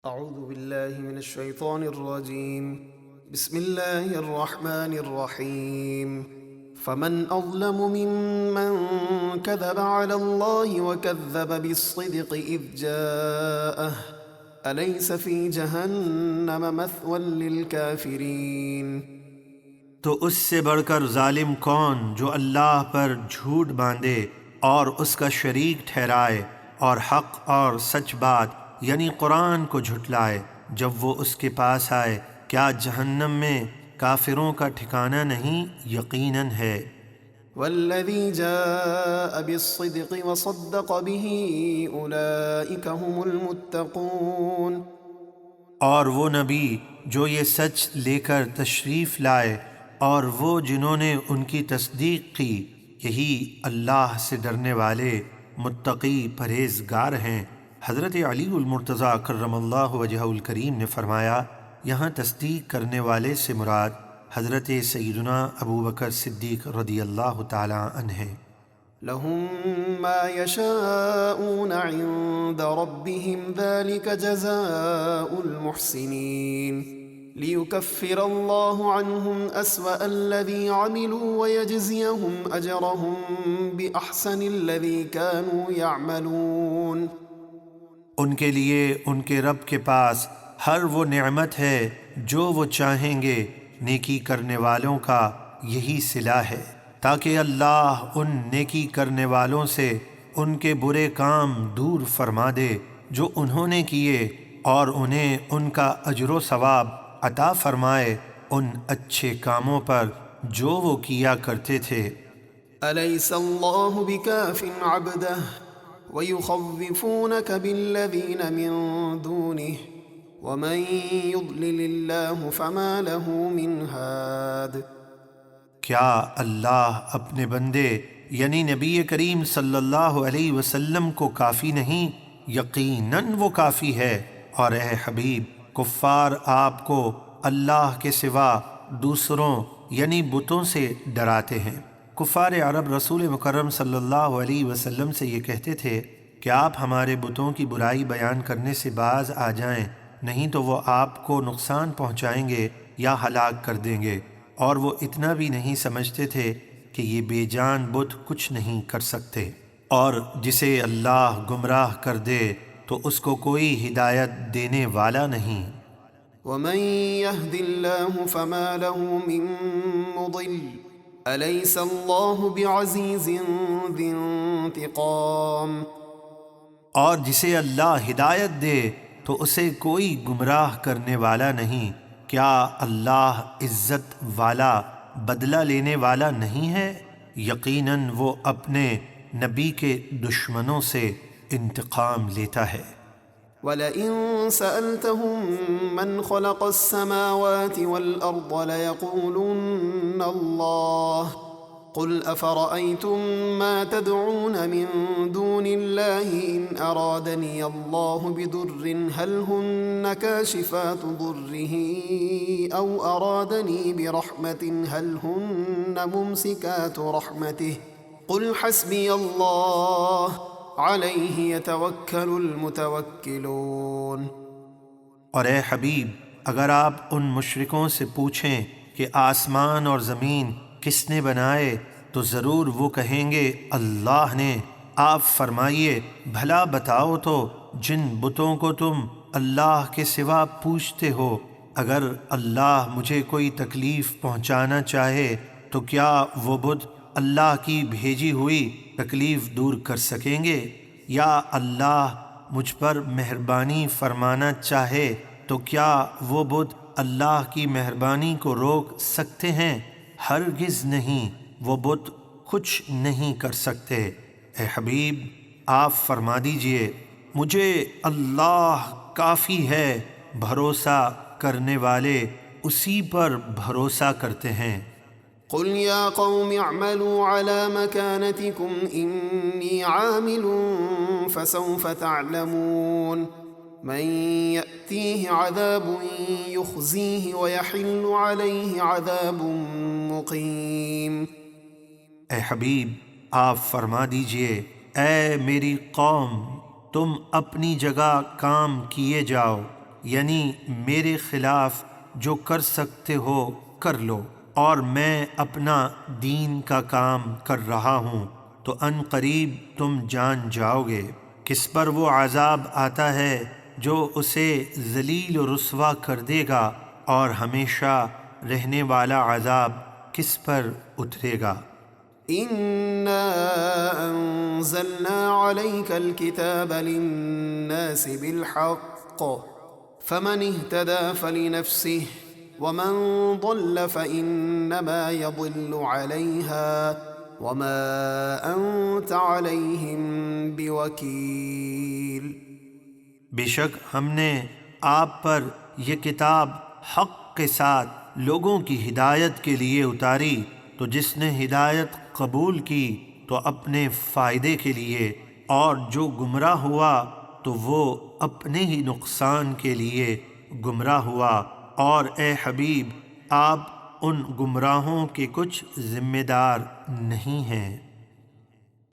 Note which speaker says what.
Speaker 1: أعوذ بالله من الشيطان الرجيم. بسم الله الرحمن الرحيم. فمن أظلم ممن كذب على الله وكذب بالصدق إذ جاءه أليس في جهنم مثوى للكافرين.
Speaker 2: تو اس سے بڑھ کر ظالم کون جو اللہ پر جھوٹ باندھے اور اس کا شریک ٹھہرائے اور حق اور سچ بات یعنی قرآن کو جھٹلائے جب وہ اس کے پاس آئے، کیا جہنم میں کافروں کا ٹھکانہ نہیں؟ یقیناً ہے۔
Speaker 1: والذي جاء بالصدق وصدق به أولئك هم المتقون.
Speaker 2: اور وہ نبی جو یہ سچ لے کر تشریف لائے اور وہ جنہوں نے ان کی تصدیق کی، یہی اللہ سے ڈرنے والے متقی پرہیزگار ہیں۔ حضرت علی المرتضیٰ کرم اللہ وجہہ الکریم نے فرمایا، یہاں تصدیق کرنے والے سے مراد حضرت سیدنا ابو بکر صدیق رضی اللہ تعالی عنہ ہیں۔
Speaker 1: لهم ما يشاءون عند ربهم ذلك جزاء المحسنين ليكفر الله عنهم أسوأ الذي عملوا ويجزيهم أجرهم بأحسن الذي كانوا يعملون.
Speaker 2: ان کے لیے ان کے رب کے پاس ہر وہ نعمت ہے جو وہ چاہیں گے، نیکی کرنے والوں کا یہی صلہ ہے تاکہ اللہ ان نیکی کرنے والوں سے ان کے برے کام دور فرما دے جو انہوں نے کیے، اور انہیں ان کا اجر و ثواب عطا فرمائے ان اچھے کاموں پر جو وہ کیا کرتے تھے۔
Speaker 1: أليس الله بكاف عبده ويخوفونك بالذين من دونه ومن يضلل الله فما له من هاد.
Speaker 2: کیا اللہ اپنے بندے یعنی نبی کریم صلی اللہ علیہ وسلم کو کافی نہیں؟ یقیناً وہ کافی ہے۔ اور اے حبیب، کفار آپ کو اللہ کے سوا دوسروں یعنی بتوں سے ڈراتے ہیں۔ کفار عرب رسول مکرم صلی اللہ علیہ وسلم سے یہ کہتے تھے کہ آپ ہمارے بتوں کی برائی بیان کرنے سے باز آ جائیں، نہیں تو وہ آپ کو نقصان پہنچائیں گے یا ہلاک کر دیں گے۔ اور وہ اتنا بھی نہیں سمجھتے تھے کہ یہ بے جان بت کچھ نہیں کر سکتے، اور جسے اللہ گمراہ کر دے تو اس کو کوئی ہدایت دینے والا نہیں۔
Speaker 1: ومن يهد الله فما له من مضل أليس الله بعزيز ذي انتقام.
Speaker 2: اور جسے اللہ ہدایت دے تو اسے کوئی گمراہ کرنے والا نہیں، کیا اللہ عزت والا بدلہ لینے والا نہیں ہے؟ یقیناً وہ اپنے نبی کے دشمنوں سے انتقام لیتا ہے۔
Speaker 1: وَلَئِن سَأَلْتَهُم مَّنْ خَلَقَ السَّمَاوَاتِ وَالْأَرْضَ لَيَقُولُنَّ اللَّهُ قُلْ أَفَرَأَيْتُم مَّا تَدْعُونَ مِن دُونِ اللَّهِ إِنْ أَرَادَنِيَ اللَّهُ بِضُرٍّ هَلْ هُنَّ كَاشِفَاتُ ضُرِّهِ أَوْ أَرَادَنِي بِرَحْمَةٍ هَلْ هُنَّ مُمْسِكَاتُ رَحْمَتِهِ قُلْ حَسْبِيَ اللَّهُ علیہ یتوکل المتوکلون.
Speaker 2: اور اے حبیب، اگر آپ ان مشرکوں سے پوچھیں کہ آسمان اور زمین کس نے بنائے تو ضرور وہ کہیں گے اللہ نے۔ آپ فرمائیے بھلا بتاؤ تو جن بتوں کو تم اللہ کے سوا پوچھتے ہو، اگر اللہ مجھے کوئی تکلیف پہنچانا چاہے تو کیا وہ بت اللہ کی بھیجی ہوئی تکلیف دور کر سکیں گے؟ یا اللہ مجھ پر مہربانی فرمانا چاہے تو کیا وہ بت اللہ کی مہربانی کو روک سکتے ہیں؟ ہرگز نہیں، وہ بت کچھ نہیں کر سکتے۔ اے حبیب، آپ فرما دیجئے مجھے اللہ کافی ہے، بھروسہ کرنے والے اسی پر بھروسہ کرتے ہیں۔
Speaker 1: قل يا قوم اعملوا على مكانتكم إني عامل فسوف تعلمون من يأتيه عذاب يخزيه ويحل عليه عذاب مقيم.
Speaker 2: اے حبیب، آپ فرما دیجئے اے میری قوم، تم اپنی جگہ کام کیے جاؤ، یعنی میرے خلاف جو کر سکتے ہو کر لو، اور میں اپنا دین کا کام کر رہا ہوں، تو ان قریب تم جان جاؤ گے کس پر وہ عذاب آتا ہے جو اسے ذلیل و رسوا کر دے گا، اور ہمیشہ رہنے والا عذاب کس پر اترے گا۔
Speaker 1: إنا أنزلنا عليك الكتاب للناس بالحق فمن اهتدى فلنفسه ومن ضل فإنما يضل عليها وما أنت عليهم بوكيل۔
Speaker 2: بے شک ہم نے آپ پر یہ کتاب حق کے ساتھ لوگوں کی ہدایت کے لیے اتاری، تو جس نے ہدایت قبول کی تو اپنے فائدے کے لیے، اور جو گمراہ ہوا تو وہ اپنے ہی نقصان کے لیے گمراہ ہوا، اور اے حبیب آپ ان گمراہوں کے کچھ ذمہ دار نہیں ہیں۔